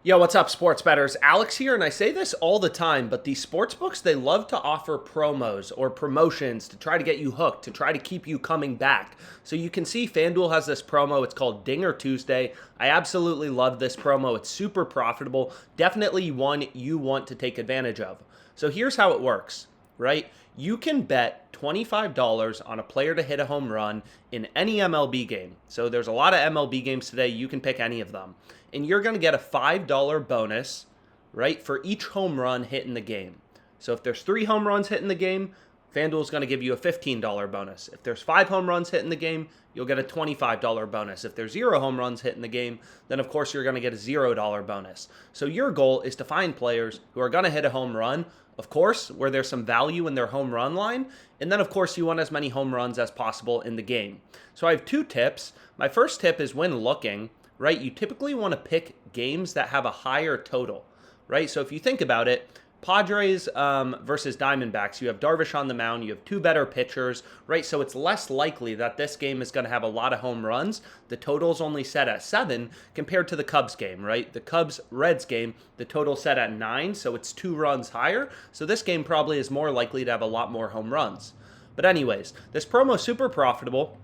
Yo, what's up, sports bettors? Alex here, and I say this all the time, but these sports books, they love to offer promos or promotions to try to get you hooked, to try to keep you coming back. So you can see FanDuel has this promo. It's called Dinger Tuesday. I absolutely love this promo. It's super profitable. Definitely one you want to take advantage of. So here's how it works, right? You can bet $25 on a player to hit a home run in any MLB game. So there's a lot of MLB games today. You can pick any of them. And you're going to get a $5 bonus, right, for each home run hit in the game. So if there's 3 home runs hit in the game, FanDuel is going to give you a $15 bonus. If there's 5 home runs hit in the game, you'll get a $25 bonus. If there's 0 home runs hit in the game, then of course you're going to get a $0 bonus. So your goal is to find players who are going to hit a home run, of course, where there's some value in their home run line. And then, of course, you want as many home runs as possible in the game. So I have 2 tips. My first tip is when looking, right, you typically want to pick games that have a higher total, right? So if you think about it, Padres versus Diamondbacks, you have Darvish on the mound, you have 2 better pitchers, right? So it's less likely that this game is going to have a lot of home runs. The total's only set at 7 compared to the Cubs game, right? The Cubs-Reds game, the total set at 9, so it's 2 runs higher. So this game probably is more likely to have a lot more home runs. But anyways, this promo is super profitable.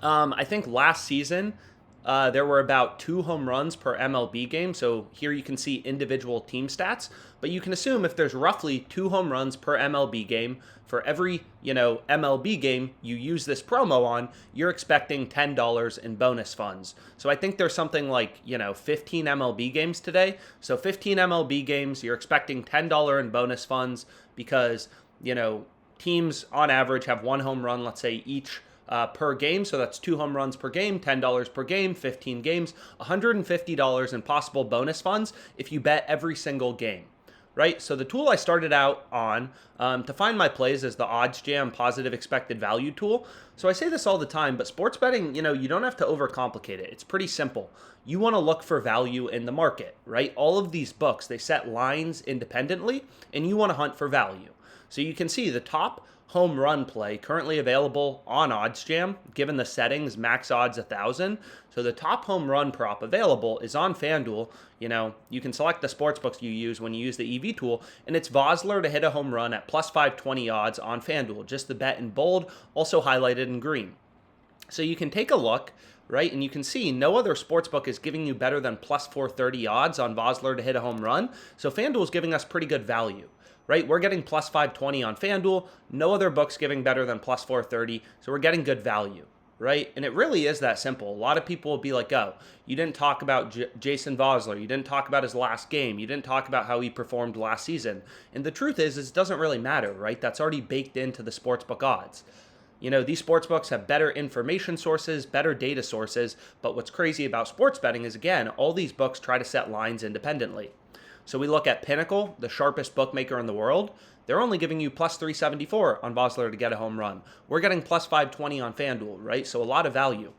I think last season, there were about 2 home runs per MLB game, so here you can see individual team stats, but you can assume if there's roughly 2 home runs per MLB game, for every, MLB game you use this promo on, you're expecting $10 in bonus funds. So I think there's something like, 15 MLB games today, so 15 MLB games, you're expecting $10 in bonus funds because, teams on average have 1 home run, let's say each per game, so that's 2 home runs per game, $10 per game, 15 games, $150 in possible bonus funds if you bet every single game, right? So the tool I started out on to find my plays is the Odds Jam Positive Expected Value tool. So I say this all the time, but sports betting, you don't have to overcomplicate it. It's pretty simple. You want to look for value in the market, right? All of these books, they set lines independently, and you want to hunt for value. So you can see the top home run play currently available on OddsJam, given the settings, max odds 1,000. So the top home run prop available is on FanDuel. You can select the sportsbooks you use when you use the EV tool, and it's Vosler to hit a home run at plus 520 odds on FanDuel, just the bet in bold, also highlighted in green. So you can take a look, right, and you can see no other sportsbook is giving you better than plus 430 odds on Vosler to hit a home run. So FanDuel is giving us pretty good value. Right, we're getting plus 520 on FanDuel. No other book's giving better than plus 430, so we're getting good value, right? And it really is that simple. A lot of people will be like, oh, you didn't talk about Jason Vosler. You didn't talk about his last game. You didn't talk about how he performed last season. And the truth is it doesn't really matter, right? That's already baked into the sportsbook odds. These sportsbooks have better information sources, better data sources, but what's crazy about sports betting is, again, all these books try to set lines independently. So we look at Pinnacle, the sharpest bookmaker in the world. They're only giving you plus 374 on Vosler to get a home run. We're getting plus 520 on FanDuel, right? So a lot of value.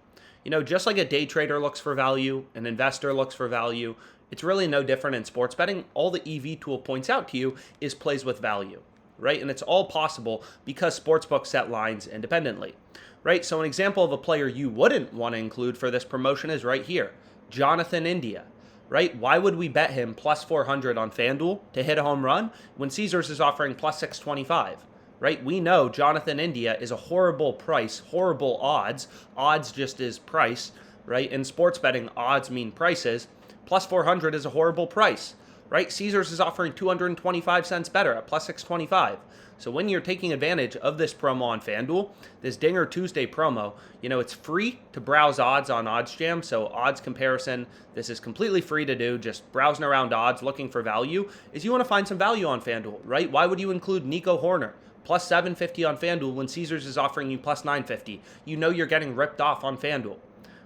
Just like a day trader looks for value, an investor looks for value, it's really no different in sports betting. All the EV tool points out to you is plays with value, right? And it's all possible because sportsbooks set lines independently, right? So an example of a player you wouldn't want to include for this promotion is right here, Jonathan India. Right? Why would we bet him plus 400 on FanDuel to hit a home run when Caesars is offering plus 625? Right? We know Jonathan India is a horrible price, horrible odds. Odds just is price, right? In sports betting, odds mean prices. Plus 400 is a horrible price, right? Caesars is offering 225 cents better at plus 625. So when you're taking advantage of this promo on FanDuel, this Dinger Tuesday promo, it's free to browse odds on OddsJam. So odds comparison, this is completely free to do. Just browsing around odds, looking for value. Is you want to find some value on FanDuel, right? Why would you include Nico Horner? Plus 750 on FanDuel when Caesars is offering you plus 950. You're getting ripped off on FanDuel.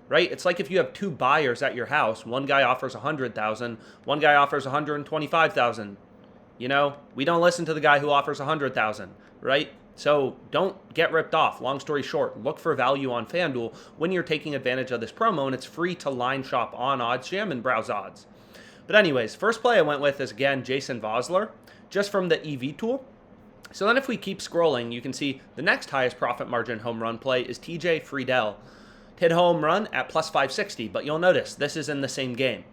Right? It's like if you have 2 buyers at your house, one guy offers 100,000, one guy offers 125,000. We don't listen to the guy who offers 100,000, right? So don't get ripped off. Long story short, look for value on FanDuel when you're taking advantage of this promo, and it's free to line shop on OddsJam and browse odds. But anyways, first play I went with is, again, Jason Vosler, just from the EV tool. So then if we keep scrolling, you can see the next highest profit margin home run play is TJ Friedel. Hit home run at plus 560, but you'll notice this is in the same game.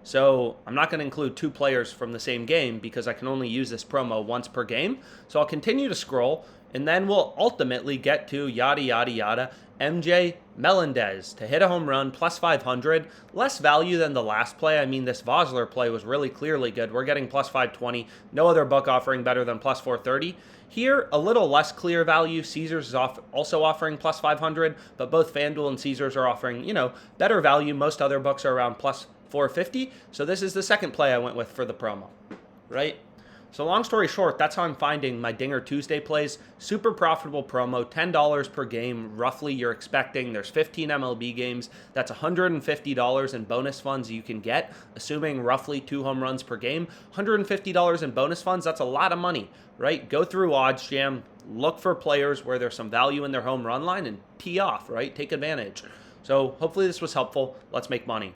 So I'm not going to include two players from the same game because I can only use this promo once per game. So I'll continue to scroll, and then we'll ultimately get to yada, yada, yada. MJ Melendez to hit a home run, plus 500. Less value than the last play. I mean, this Vosler play was really clearly good. We're getting plus 520. No other book offering better than plus 430. Here, a little less clear value. Caesars is also offering plus 500, but both FanDuel and Caesars are offering, better value. Most other books are around plus 450. So this is the second play I went with for the promo, right? So long story short, that's how I'm finding my Dinger Tuesday plays. Super profitable promo, $10 per game, roughly you're expecting. There's 15 MLB games. That's $150 in bonus funds you can get, assuming roughly 2 home runs per game. $150 in bonus funds, that's a lot of money, right? Go through OddsJam, look for players where there's some value in their home run line and tee off, right? Take advantage. So hopefully this was helpful. Let's make money.